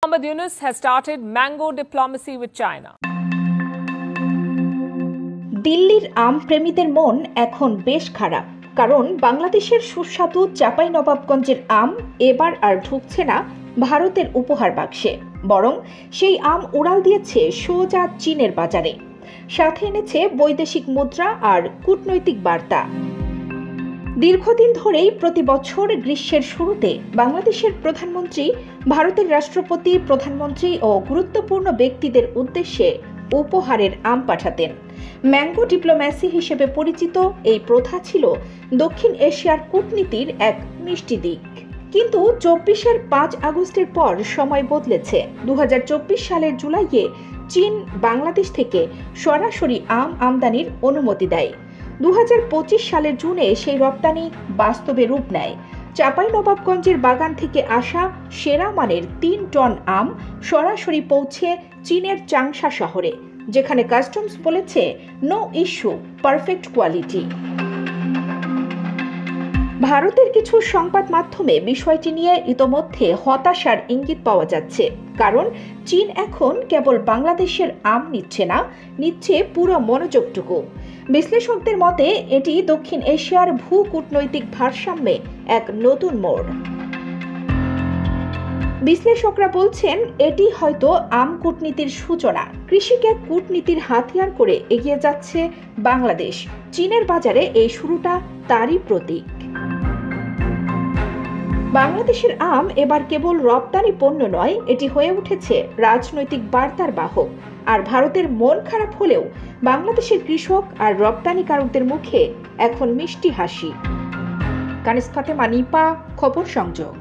Mohammad Yunus has started mango diplomacy with China. দিল্লির আম প্রেমীদের মন এখন বেশ খারাপ, কারণ বাংলাদেশের সুস্বাদু চাঁপাইনবাবগঞ্জের আম এবার আর ঢুকছে না ভারতের উপহার বাক্সে, বরং সেই আম উড়াল দিয়েছে সোজা চীনের বাজারে। সাথে এনেছে বৈদেশিক মুদ্রা আর কূটনৈতিক বার্তা। দীর্ঘদিন ধরেই প্রতি বছর গ্রীষ্মের শুরুতে বাংলাদেশের প্রধানমন্ত্রী ভারতের রাষ্ট্রপতি, প্রধানমন্ত্রী ও গুরুত্বপূর্ণ ব্যক্তিদের উদ্দেশ্যে উপহারের আম পাঠাতেন। ম্যাঙ্গো ডিপ্লোম্যাসি হিসেবে পরিচিত এই প্রথা ছিল দক্ষিণ এশিয়ার কূটনীতির এক মিষ্টি দিক। কিন্তু ২৪-এর ৫ আগস্টের পর সময় বদলেছে। ২০২৪ সালের জুলাইয়ে চীন বাংলাদেশ থেকে সরাসরি আম আমদানির অনুমতি দেয়। ২০২৫ সালের জুনে সেই রপ্তানি বাস্তবে রূপ নেয়। চাঁপাইনবাবগঞ্জের বাগান থেকে আসা সেরা মানের ৩ টন আম সরাসরি পৌঁছে চীনের চাংশা শহরে, যেখানে কাস্টমস বলেছে নো ইস্যু, পারফেক্ট কোয়ালিটি। ভারতের কিছু সংবাদ মাধ্যমে বিষয়টি নিয়ে ইতোমধ্যে হতাশার ইঙ্গিত পাওয়া যাচ্ছে, কারণ চীন এখন কেবল বাংলাদেশের আম নিচ্ছে না, নিচ্ছে পুরো মনোযোগটুকু। বিশ্লেষকদের মতে এটি দক্ষিণ এশিয়ার ভূকূটনৈতিক ভারসাম্যে এক নতুন মোড়। বিশ্লেষকরা বলছেন এটি হয়তো আম কূটনীতির সূচনা। কৃষিকে কূটনীতির হাতিয়ার করে এগিয়ে যাচ্ছে বাংলাদেশ। চীনের বাজারে এই শুরুটা তারই প্রতীক। বাংলাদেশের আম এবার কেবল রপ্তানি পণ্য নয়, এটি হয়ে উঠেছে রাজনৈতিক বার্তার বাহক। আর ভারতের মন খারাপ হলেও বাংলাদেশের কৃষক আর রপ্তানিকারকদের মুখে এখন মিষ্টি হাসি। কানিজ ফাতেমা, নিপা, খবর সংযোগ।